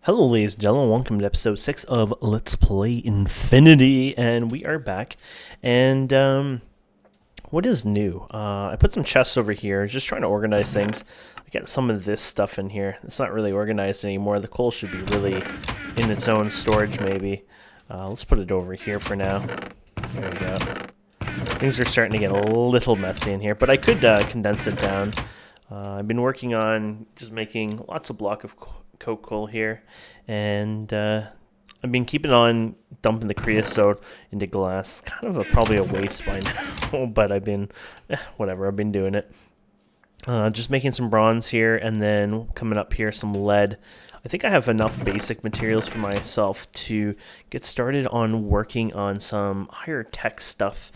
Hello, ladies and gentlemen. Welcome to episode 6 of Let's Play Infinity, and we are back. And what is new? I put some chests over here, just trying to organize things. I got some of this stuff in here. It's not really organized anymore. The coal should be really in its own storage, maybe. Let's put it over here for now. There we go. Things are starting to get a little messy in here, but I could condense it down. I've been working on just making lots of block of coke coal here, and I've been keeping on dumping the creosote into glass. Kind of probably a waste by now, but I've been, whatever, I've been doing it. Just making some bronze here, and then coming up here some lead. I think I have enough basic materials for myself to get started on working on some higher tech stuff.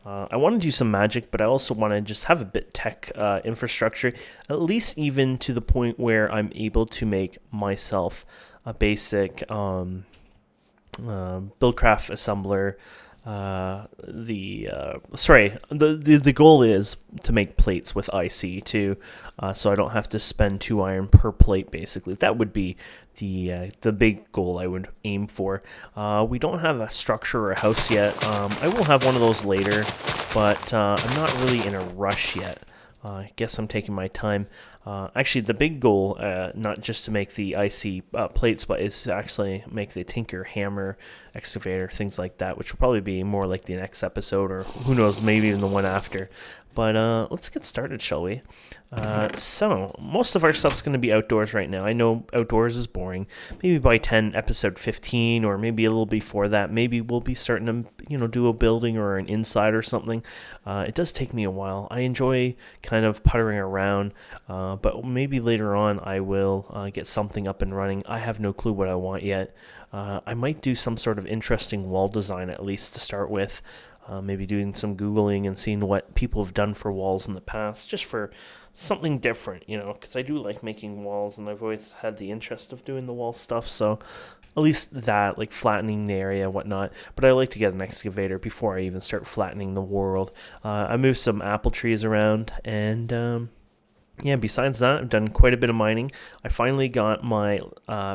I want to do some magic, but I also want to just have a bit tech infrastructure, at least even to the point where I'm able to make myself a basic buildcraft assembler. The goal is to make plates with IC too, so I don't have to spend 2 iron per plate. Basically, that would be the big goal I would aim for. We don't have a structure or a house yet. I will have one of those later, but I'm not really in a rush yet. I guess I'm taking my time. Actually, the big goal, not just to make the IC plates, but is to actually make the tinker, hammer, excavator, things like that, which will probably be more like the next episode, or who knows, maybe even the one after. But let's get started, shall we? So, most of our stuff's going to be outdoors right now. I know outdoors is boring. Maybe by episode 15, or maybe a little before that, maybe we'll be starting to, do a building or an inside or something. It does take me a while. I enjoy kind of puttering around, but maybe later on I will get something up and running. I have no clue what I want yet. I might do some sort of interesting wall design at least to start with. Maybe doing some Googling and seeing what people have done for walls in the past, just for something different, because I do like making walls, and I've always had the interest of doing the wall stuff, so at least that, like flattening the area, whatnot. But I like to get an excavator before I even start flattening the world. I moved some apple trees around, and yeah, besides that, I've done quite a bit of mining. I finally got my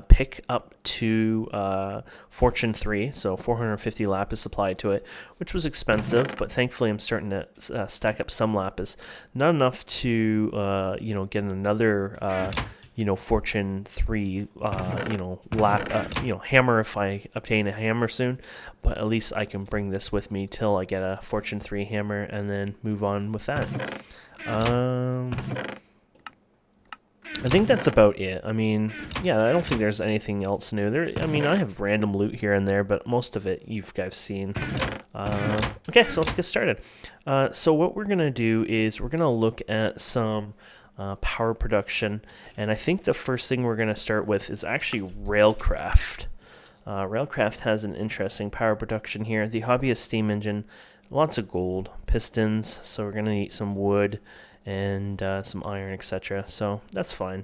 pick up to Fortune 3, so 450 lapis applied to it, which was expensive, but thankfully I'm starting to stack up some lapis. Not enough to, get another, Fortune 3, hammer if I obtain a hammer soon, but at least I can bring this with me till I get a Fortune 3 hammer and then move on with that. I think that's about it. I mean, yeah, I don't think there's anything else new. I have random loot here and there, but most of it you guys seen. Okay, so let's get started. So what we're going to do is we're going to look at some power production, and I think the first thing we're going to start with is actually Railcraft. Railcraft has an interesting power production here. The hobbyist steam engine, lots of gold, pistons, so we're going to need some wood, and some iron, etc. So that's fine.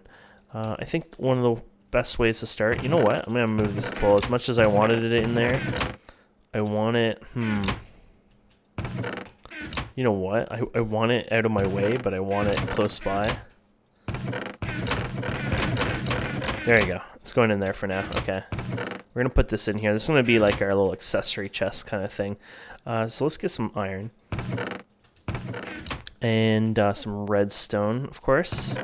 I think one of the best ways to start, you know what? I'm going to move this coal as much as I wanted it in there. I want it, You know what? I want it out of my way, but I want it close by. There you go. It's going in there for now. Okay. We're going to put this in here. This is going to be like our little accessory chest kind of thing. So let's get some iron. And some redstone, of course.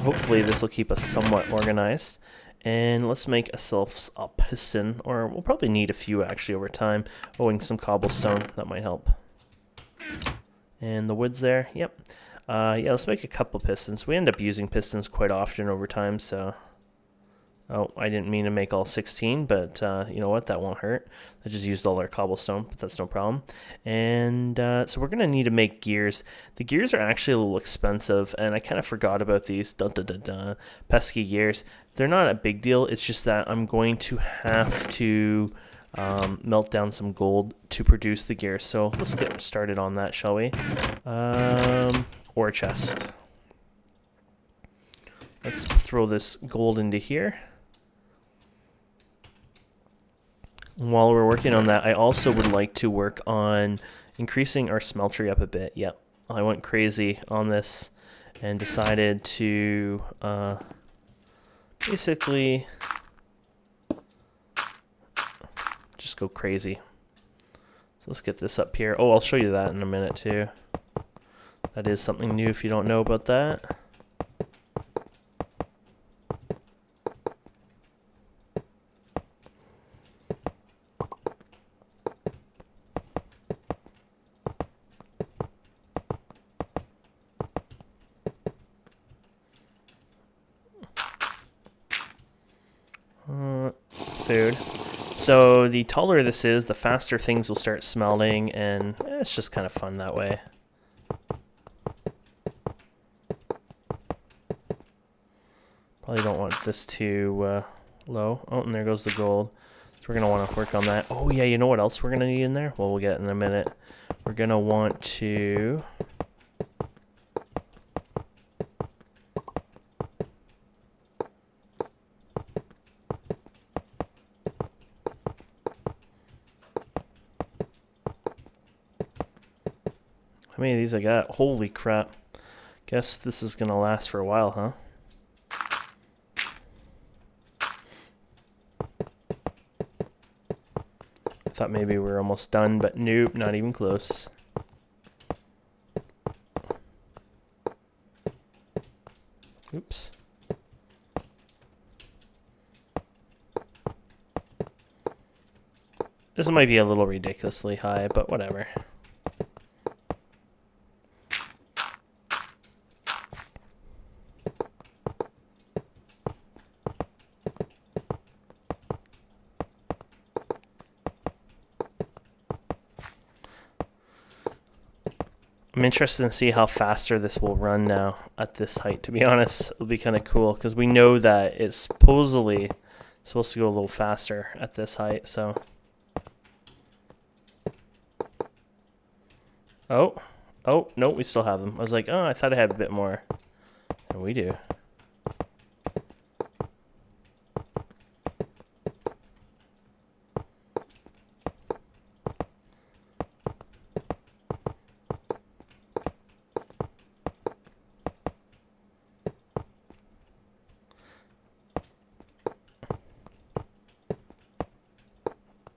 Hopefully this will keep us somewhat organized. And let's make ourselves a piston, or we'll probably need a few actually over time. Oh, and some cobblestone, that might help. And the wood's there, yep. Yeah, let's make a couple pistons. We end up using pistons quite often over time, so... Oh, I didn't mean to make all 16, but you know what? That won't hurt. I just used all our cobblestone, but that's no problem. And so we're going to need to make gears. The gears are actually a little expensive, and I kind of forgot about these pesky gears. They're not a big deal. It's just that I'm going to have to melt down some gold to produce the gear. So let's get started on that, shall we? Ore chest. Let's throw this gold into here. While we're working on that, I also would like to work on increasing our smeltery up a bit. Yep, I went crazy on this and decided to basically go crazy. So let's get this up here. Oh, I'll show you that in a minute too. That is something new if you don't know about that. Food. So the taller this is, the faster things will start smelting, and it's just kind of fun that way. Probably don't want this too low. Oh, and there goes the gold. So we're going to want to work on that. Oh yeah, you know what else we're going to need in there? Well, we'll get it in a minute. We're going to want to... How many of these I got? Holy crap. Guess this is going to last for a while, huh? I thought maybe we were almost done, but nope, not even close. Oops. This might be a little ridiculously high, but whatever. I'm interested to see how faster this will run now at this height. To be honest, it'll be kind of cool because we know that it's supposedly supposed to go a little faster at this height. So, oh, no, we still have them. I was like, oh, I thought I had a bit more, and we do.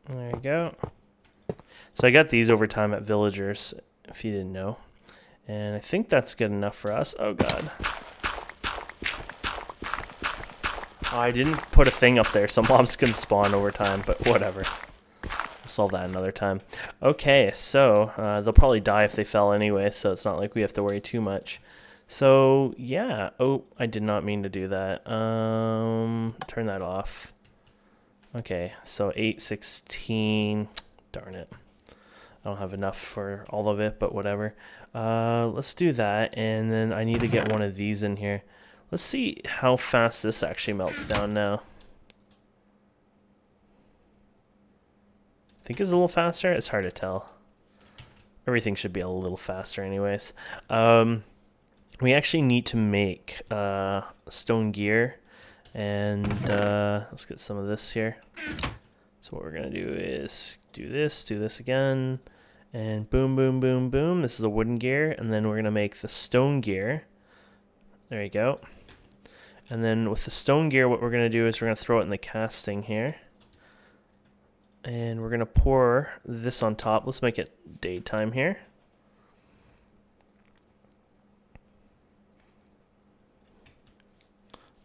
There you go. So I got these over time at Villagers, if you didn't know. And I think that's good enough for us. Oh, God. Oh, I didn't put a thing up there, so mobs can spawn over time, but whatever. We'll solve that another time. Okay, so they'll probably die if they fell anyway, so it's not like we have to worry too much. So, yeah. Oh, I did not mean to do that. Turn that off. Okay, so 816, darn it. I don't have enough for all of it, but whatever. Let's do that, and then I need to get one of these in here. Let's see how fast this actually melts down now. I think it's a little faster. It's hard to tell. Everything should be a little faster anyways. We actually need to make stone gear. And let's get some of this here. So what we're going to do is do this again. And boom, boom, boom, boom. This is a wooden gear. And then we're going to make the stone gear. There you go. And then with the stone gear, what we're going to do is we're going to throw it in the casting here. And we're going to pour this on top. Let's make it daytime here.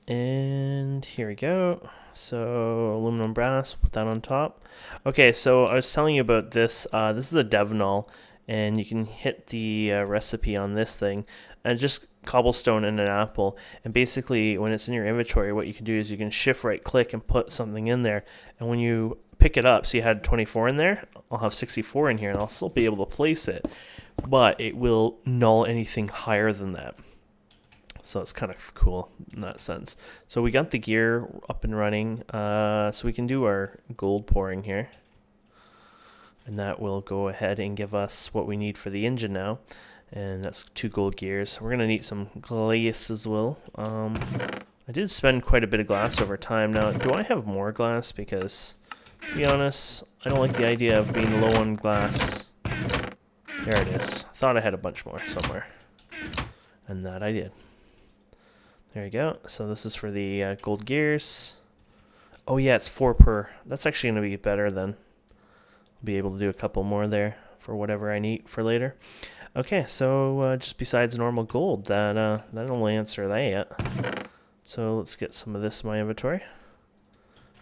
And here we go. So aluminum brass, put that on top. Okay, so I was telling you about this. This is a Devnol, and you can hit the recipe on this thing, and just cobblestone and an apple. And basically, when it's in your inventory, what you can do is you can shift right click and put something in there. And when you pick it up, so you had 24 in there, I'll have 64 in here, and I'll still be able to place it, but it will null anything higher than that. So it's kind of cool in that sense. So we got the gear up and running. So we can do our gold pouring here. And that will go ahead and give us what we need for the engine now. And that's 2 gold gears. We're going to need some glass as well. I did spend quite a bit of glass over time. Now, do I have more glass? Because, to be honest, I don't like the idea of being low on glass. There it is. I thought I had a bunch more somewhere. And that I did. There you go. So this is for the gold gears. Oh yeah, it's 4 per. That's actually going to be better than. be able to do a couple more there for whatever I need for later. Okay, so just besides normal gold, that'll answer that yet. So let's get some of this in my inventory.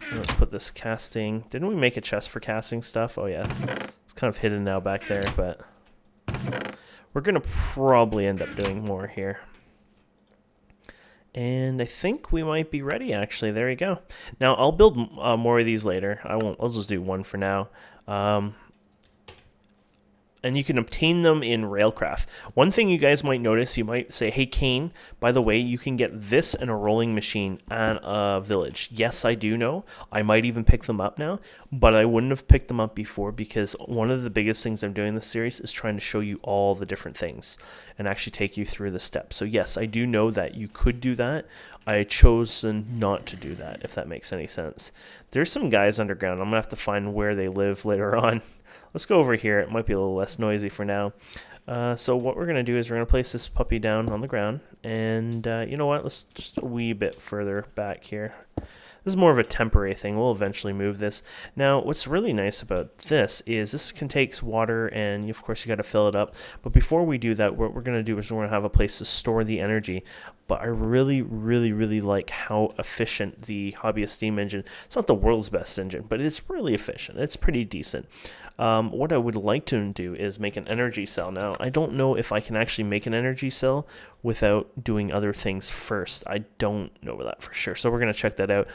And let's put this casting. Didn't we make a chest for casting stuff? Oh yeah, it's kind of hidden now back there, but we're gonna probably end up doing more here. And I think we might be ready, actually. There you go. Now, I'll build more of these later. I won't. I'll just do one for now. And you can obtain them in Railcraft. One thing you guys might notice, you might say, hey, Kane, by the way, you can get this and a rolling machine at a village. Yes, I do know. I might even pick them up now, but I wouldn't have picked them up before because one of the biggest things I'm doing in this series is trying to show you all the different things and actually take you through the steps. So yes, I do know that you could do that. I chose not to do that, if that makes any sense. There's some guys underground. I'm going to have to find where they live later on. Let's go over here. It might be a little less noisy for now. So what we're going to do is we're going to place this puppy down on the ground. And you know what? Let's just a wee bit further back here. This is more of a temporary thing. We'll eventually move this. Now, what's really nice about this is this can take water, and of course you got to fill it up. But before we do that, what we're going to do is we're going to have a place to store the energy. But I really, really, really like how efficient the Hobbyist steam engine. It's not the world's best engine, but it's really efficient. It's pretty decent. What I would like to do is make an energy cell. Now, I don't know if I can actually make an energy cell without doing other things first. I don't know that for sure. So we're going to check that out.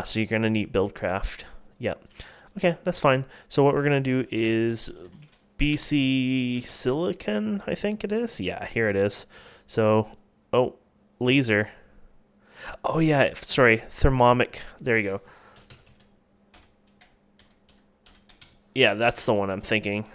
So you're going to need Buildcraft. Yep. Okay, that's fine. So what we're going to do is BC Silicon, I think it is. Yeah, here it is. So, oh, laser. Oh, yeah, sorry, thermomic. There you go. Yeah, that's the one I'm thinking.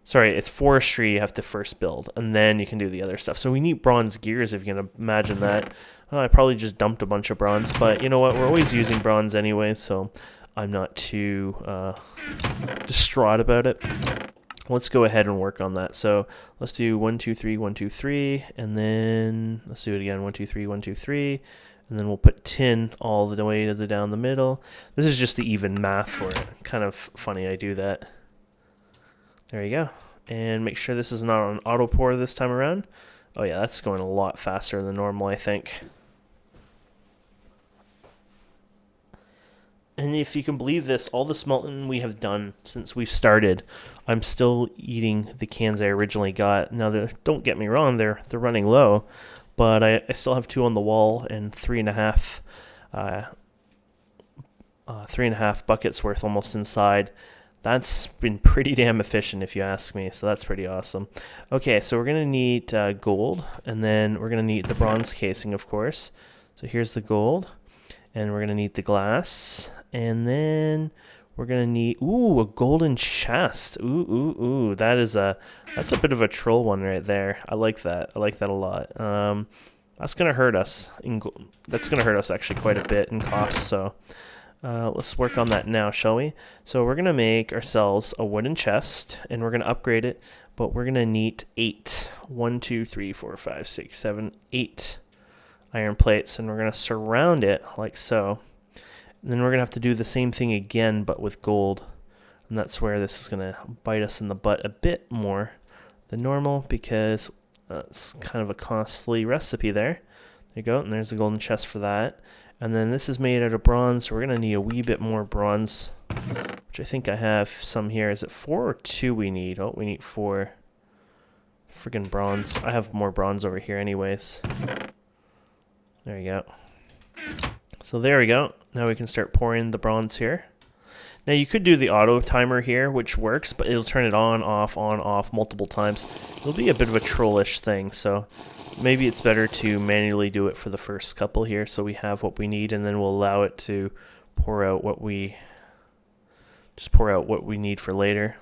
Sorry, it's forestry you have to first build, and then you can do the other stuff. So we need bronze gears, if you can imagine that. I probably just dumped a bunch of bronze, but you know what? We're always using bronze anyway, so I'm not too distraught about it. Let's go ahead and work on that. So let's do 1, 2, 3, 1, 2, 3, and then let's do it again. 1, 2, 3, 1, 2, 3. And then we'll put tin all the way to down the middle. This is just the even math for it. Kind of funny I do that. There you go. And make sure this is not on auto pour this time around. Oh yeah, that's going a lot faster than normal, I think. And if you can believe this, all the smelting we have done since we started, I'm still eating the cans I originally got. Now, don't get me wrong, they're running low, but I still have 2 on the wall and 3.5 buckets worth almost inside. That's been pretty damn efficient if you ask me, so that's pretty awesome. Okay, so we're going to need gold, and then we're going to need the bronze casing, of course. So here's the gold, and we're going to need the glass, and then we're going to need, a golden chest. Ooh, that's a bit of a troll one right there. I like that. I like that a lot. That's going to hurt us. That's going to hurt us actually quite a bit in cost, so let's work on that now, shall we? So we're going to make ourselves a wooden chest, and we're going to upgrade it, but we're going to need 8. 1, 2, 3, 4, 5, 6, 7, 8 iron plates, and we're going to surround it like so. And then we're going to have to do the same thing again, but with gold. And that's where this is going to bite us in the butt a bit more than normal, because it's kind of a costly recipe there. There you go, and there's the golden chest for that. And then this is made out of bronze, so we're going to need a wee bit more bronze, which I think I have some here. Is it 4 or 2 we need? Oh, we need 4. Friggin' bronze. I have more bronze over here anyways. There you go. So there we go. Now we can start pouring the bronze here. Now you could do the auto timer here, which works, but it'll turn it on, off multiple times. It'll be a bit of a trollish thing, so maybe it's better to manually do it for the first couple here so we have what we need, and then we'll allow it to pour out what we need for later.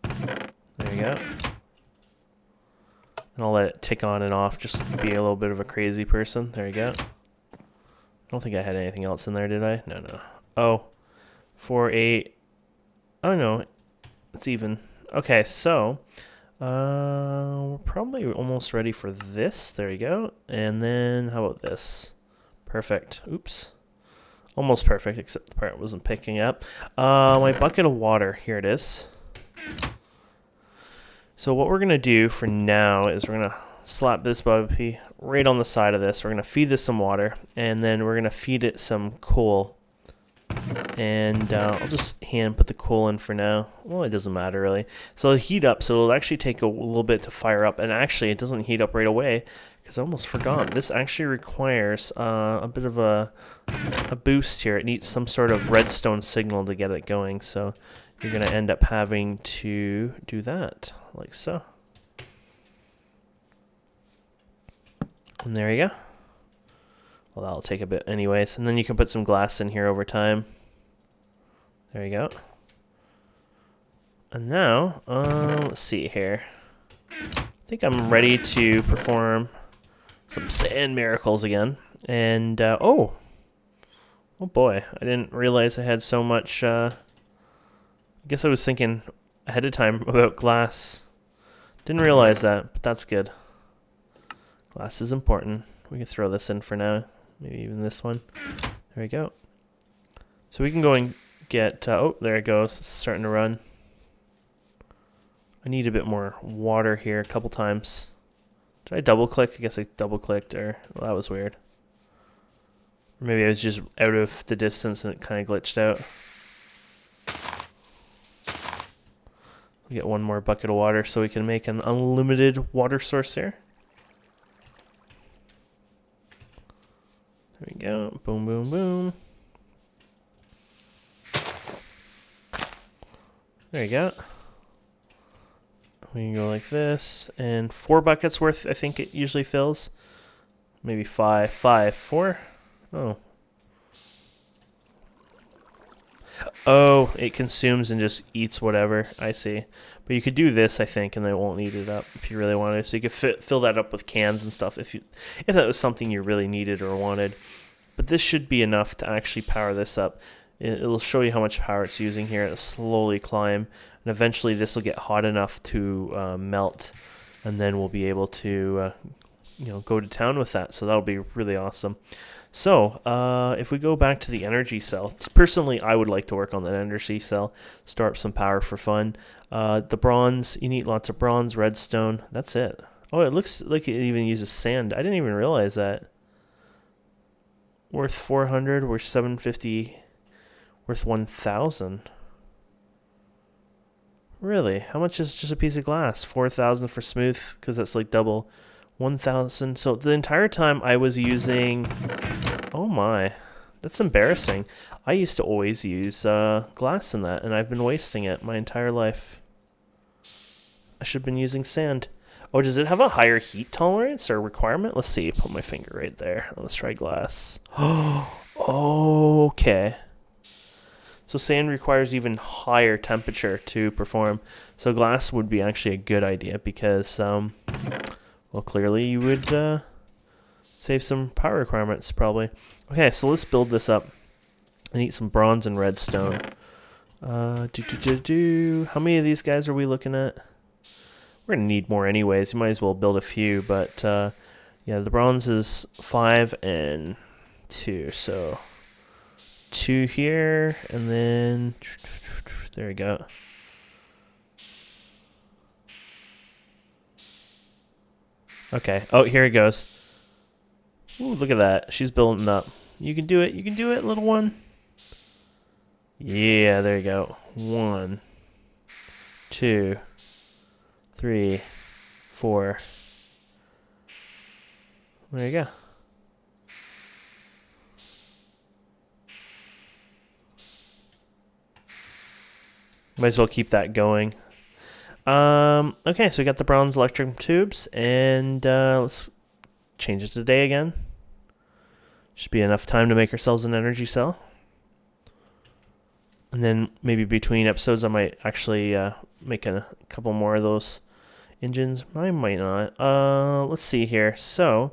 There you go. And I'll let it tick on and off, just be a little bit of a crazy person. There you go. I don't think I had anything else in there, did I? No. Oh, 4, 8. Oh, no. It's even. Okay, so we're probably almost ready for this. There you go. And then how about this? Perfect. Oops. Almost perfect, except the part wasn't picking up. My bucket of water, here it is. So what we're going to do for now is we're going to slap this puppy right on the side of this. We're going to feed this some water, and then we're going to feed it some coal. And I'll just hand put the coal in for now. Well, it doesn't matter really. So it'll heat up, so it'll actually take a little bit to fire up. And actually, it doesn't heat up right away, because I almost forgot. This actually requires a bit of a boost here. It needs some sort of redstone signal to get it going. So you're going to end up having to do that, like so. And there you go. Well, that'll take a bit anyways. And then you can put some glass in here over time. There you go. And now, let's see here. I think I'm ready to perform some sand miracles again. And, oh boy, I didn't realize I had so much, I guess I was thinking ahead of time about glass. Didn't realize that, but that's good. Glass is important. We can throw this in for now. Maybe even this one. There we go. So we can go and get... oh, there it goes. It's starting to run. I need a bit more water here a couple times. Did I double-click? I guess I double-clicked, or... well, that was weird. Or maybe I was just out of the distance and it kind of glitched out. We'll get one more bucket of water so we can make an unlimited water source here. There we go. Boom, boom, boom. There you go. We can go like this. And 4 buckets worth, I think it usually fills. Maybe 5. 4? Oh. Oh, it consumes and just eats whatever. I see. But you could do this, I think, and then it won't eat it up if you really wanted. So you could fill that up with cans and stuff if that was something you really needed or wanted. But this should be enough to actually power this up. It'll show you how much power it's using here. It'll slowly climb, and eventually this will get hot enough to melt, and then we'll be able to go to town with that. So that'll be really awesome. So, if we go back to the energy cell, personally, I would like to work on that energy cell, store up some power for fun. The bronze, you need lots of bronze, redstone, that's it. Oh, it looks like it even uses sand. I didn't even realize that. Worth 400, worth 750, worth 1,000. Really? How much is just a piece of glass? 4,000 for smooth, because that's like double. 1,000. So the entire time I was using... oh my, that's embarrassing. I used to always use glass in that, and I've been wasting it my entire life. I should have been using sand. Oh, does it have a higher heat tolerance or requirement? Let's see. Put my finger right there. Let's try glass. Oh, okay. So sand requires even higher temperature to perform. So glass would be actually a good idea because... well, clearly you would save some power requirements, probably. Okay, so let's build this up. I need some bronze and redstone. How many of these guys are we looking at? We're going to need more anyways. You might as well build a few, but yeah, the bronze is 5 and 2. So 2 here, and then there we go. Okay. Oh, here it goes. Ooh, look at that. She's building up. You can do it. You can do it, little one. Yeah, there you go. 1, 2, 3, 4. There you go. Might as well keep that going. Okay, so we got the bronze electric tubes, and let's change it to day again. Should be enough time to make ourselves an energy cell. And then maybe between episodes I might actually make a couple more of those engines. I might not. Let's see here. So,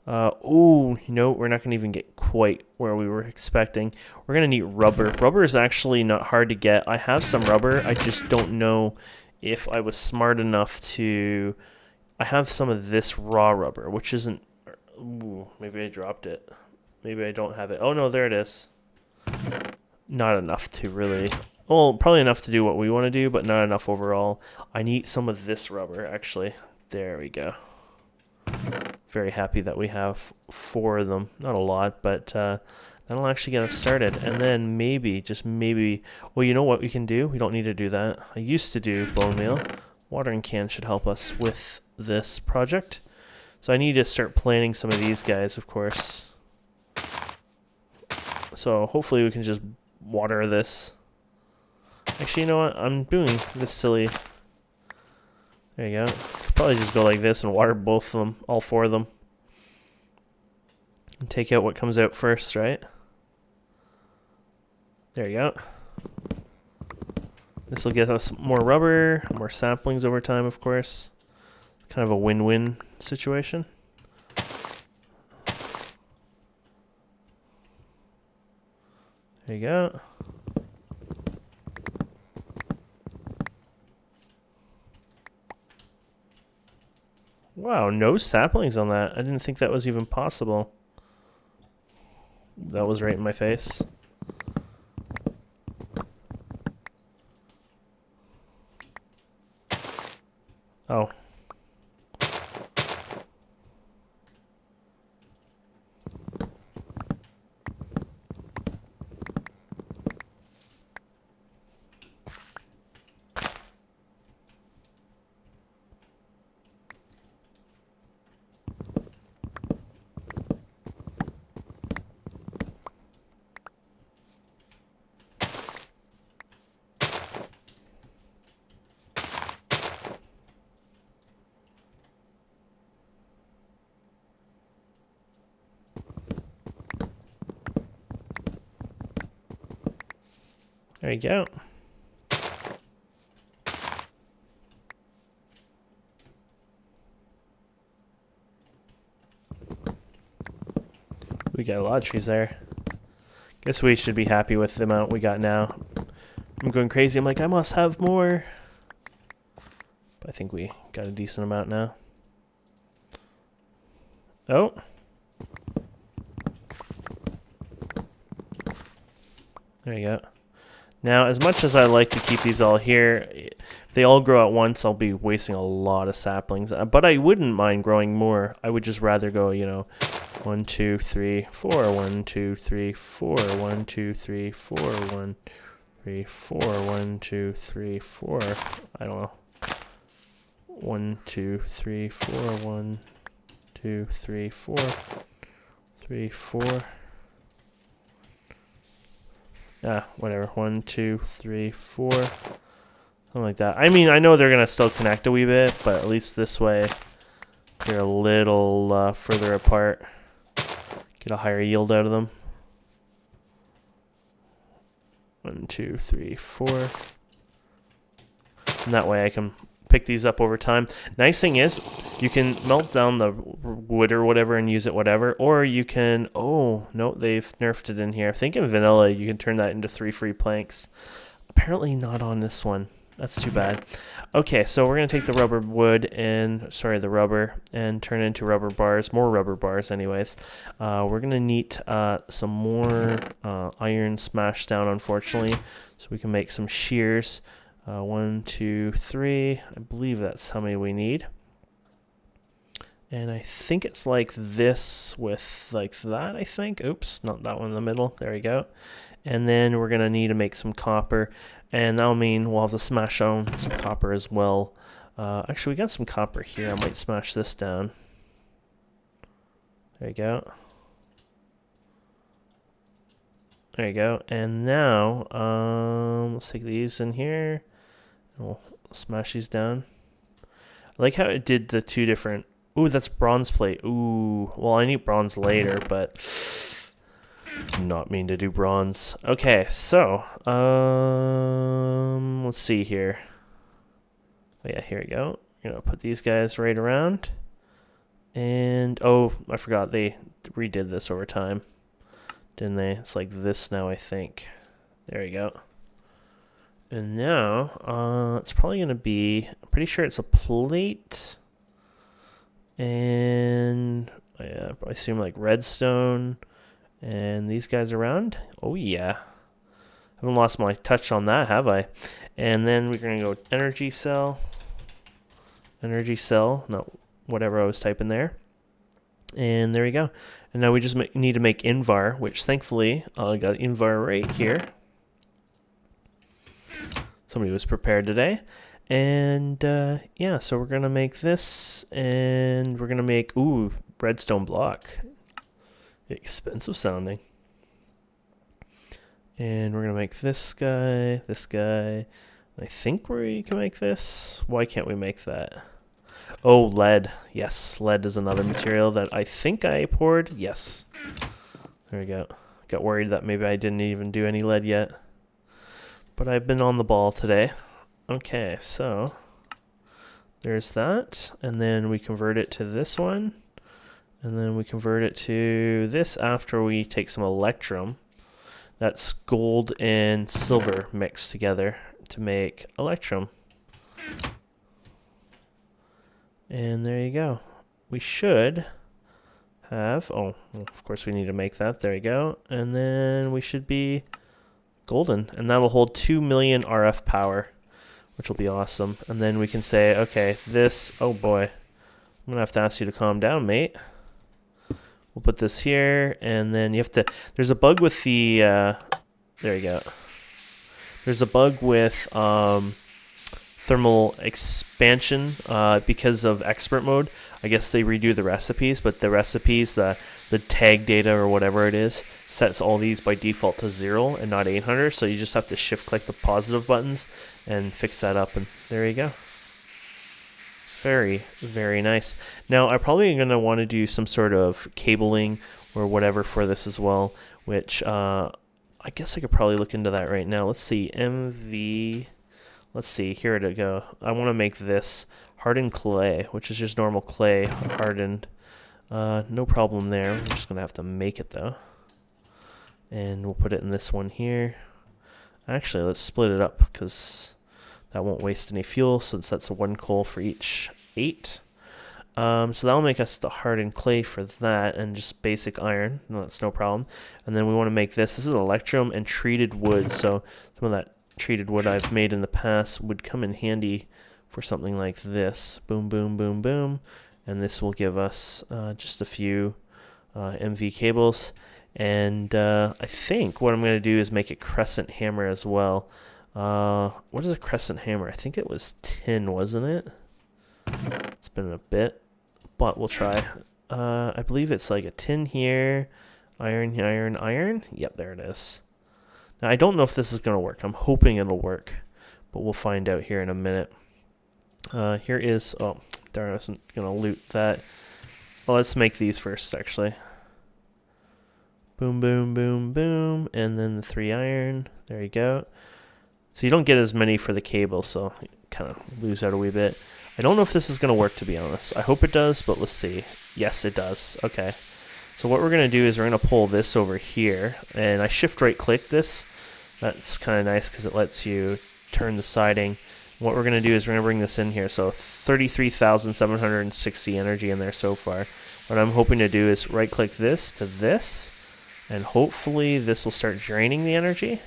we're not going to even get quite where we were expecting. We're going to need rubber. Rubber is actually not hard to get. I have some rubber. I just don't know if I was smart enough to... I have some of this raw rubber, which isn't... Ooh, maybe I dropped it. Maybe I don't have it. Oh, no, there it is. not enough to really, well, probably enough to do what we want to do, but not enough overall. I need some of this rubber, actually. There we go. Very happy that we have 4 of them. Not a lot, but that'll actually get us started. And then maybe, just maybe, well, you know what we can do? We don't need to do that. I used to do bone meal. Watering can should help us with this project. So I need to start planting some of these guys, of course. So hopefully we can just water this. Actually, you know what? I'm doing this silly. There you go. Could probably just go like this and water both of them, all 4 of them. And take out what comes out first, right? There you go. This will get us more rubber, more saplings over time, of course. Kind of a win-win situation. There you go. Wow, no saplings on that. I didn't think that was even possible. That was right in my face. Oh. There you go. We got a lot of trees there. Guess we should be happy with the amount we got now. I'm going crazy. I'm like, I must have more. But I think we got a decent amount now. Oh. There you go. Now, as much as I like to keep these all here, if they all grow at once, I'll be wasting a lot of saplings. But I wouldn't mind growing more. I would just rather go, you know, 1, 2, 3, 4, 1, 2, 3, 4, 1, 2, 3, 4, 1, 3, 4, 1, 2, 3, 4. I don't know. 1, 2, 3, 4, 1, 2, 3, 4, 3, 4. Whatever. 1, 2, 3, 4. Something like that. I mean, I know they're going to still connect a wee bit, but at least this way they're a little further apart. Get a higher yield out of them. 1, 2, 3, 4. And that way I can pick these up over time. Nice thing is, you can melt down the wood or whatever and use it whatever, or you can, oh, no, they've nerfed it in here. I think in vanilla you can turn that into 3 free planks. Apparently not on this one. That's too bad. Okay, so we're going to take the rubber the rubber, and turn it into rubber bars, more rubber bars anyways. We're going to need some more iron smashed down, unfortunately, so we can make some shears. 1, 2, 3. I believe that's how many we need. And I think it's like this with like that, I think. Oops, not that one in the middle. There we go. And then we're going to need to make some copper. And that'll mean we'll have to smash down some copper as well. Actually, we got some copper here. I might smash this down. There you go. There you go. And now, let's take these in here. We'll smash these down. I like how it did the 2 different... Ooh, that's bronze plate. Ooh, well, I need bronze later, but... do not mean to do bronze. Okay, so, let's see here. Oh yeah, here we go. You know, put these guys right around. And, oh, I forgot they redid this over time. Didn't they? It's like this now, I think. There you go. And now, it's probably going to be, I'm pretty sure it's a plate. And I assume like redstone. And these guys around. Oh, yeah. Haven't lost my touch on that, have I? And then we're going to go energy cell, no, whatever I was typing there. And there we go. And now we just need to make invar, which thankfully I got invar right here. Somebody was prepared today. And yeah, so we're going to make this, and we're going to make, ooh, redstone block. Expensive sounding. And we're going to make this guy. I think we can make this. Why can't we make that? Oh, lead. Yes, lead is another material that I think I poured. Yes. There we go. Got worried that maybe I didn't even do any lead yet. But I've been on the ball today. Okay, so there's that. And then we convert it to this one. And then we convert it to this after we take some electrum. That's gold and silver mixed together to make electrum. And there you go. We should have, oh, well, of course we need to make that. There you go. And then we should be golden. And that'll hold 2 million RF power, which will be awesome. And then we can say, okay, this, oh boy, I'm going to have to ask you to calm down, mate. We'll put this here, and then you have to, there's a bug with the, there you go. There's a bug with thermal expansion because of expert mode. I guess they redo the recipes, but the recipes, the tag data or whatever it is, sets all these by default to 0 and not 800, so you just have to shift click the positive buttons and fix that up, and there you go. Very, very nice. Now, I'm probably going to want to do some sort of cabling or whatever for this as well, which I guess I could probably look into that right now. Let's see, MV, let's see, here to go. I want to make this hardened clay, which is just normal clay hardened. No problem there. We're just going to have to make it though. And we'll put it in this one here. Actually, let's split it up because that won't waste any fuel since that's a 1 coal for each 8. So that'll make us the hardened clay for that, and just basic iron. No, that's no problem. And then we want to make this. This is electrum and treated wood. So some of that treated wood I've made in the past would come in handy for something like this. Boom, boom, boom, boom. And this will give us just a few MV cables. And I think what I'm going to do is make a crescent hammer as well. What is a crescent hammer? I think it was tin, wasn't it? It's been a bit, but we'll try. I believe it's like a tin here, iron, iron, iron. Yep, there it is. Now, I don't know if this is going to work. I'm hoping it'll work, but we'll find out here in a minute. Here is, oh, darn, I wasn't going to loot that. Well, let's make these first, actually. Boom, boom, boom, boom, and then the 3 iron. There you go. So you don't get as many for the cable, so you kind of lose out a wee bit. I don't know if this is going to work, to be honest. I hope it does, but let's see. Yes, it does. Okay. So what we're going to do is we're going to pull this over here, and I shift right click this. That's kind of nice because it lets you turn the siding. What we're going to do is we're going to bring this in here. So 33,760 energy in there so far. What I'm hoping to do is right click this to this, and hopefully this will start draining the energy.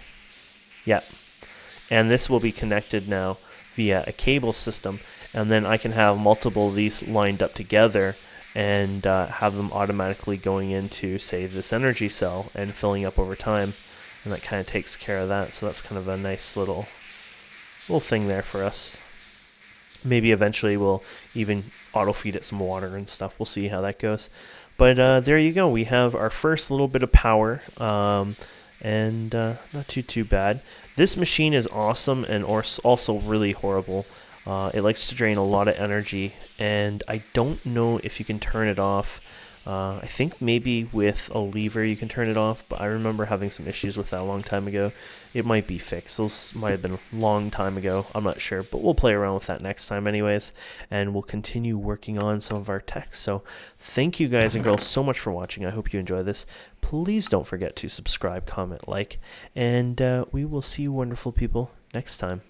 Yep. And this will be connected now via a cable system, and then I can have multiple of these lined up together and have them automatically going into, say, this energy cell and filling up over time, and that kind of takes care of that. So that's kind of a nice little thing there for us. Maybe eventually we'll even auto feed it some water and stuff. We'll see how that goes. But there you go. We have our first little bit of power. And not too bad. This machine is awesome and also really horrible. It likes to drain a lot of energy, and I don't know if you can turn it off. I think maybe with a lever you can turn it off, but I remember having some issues with that a long time ago. It might be fixed. Those might have been a long time ago. I'm not sure, but we'll play around with that next time anyways, and we'll continue working on some of our tech. So thank you guys and girls so much for watching. I hope you enjoy this. Please don't forget to subscribe, comment, like, and we will see you wonderful people next time.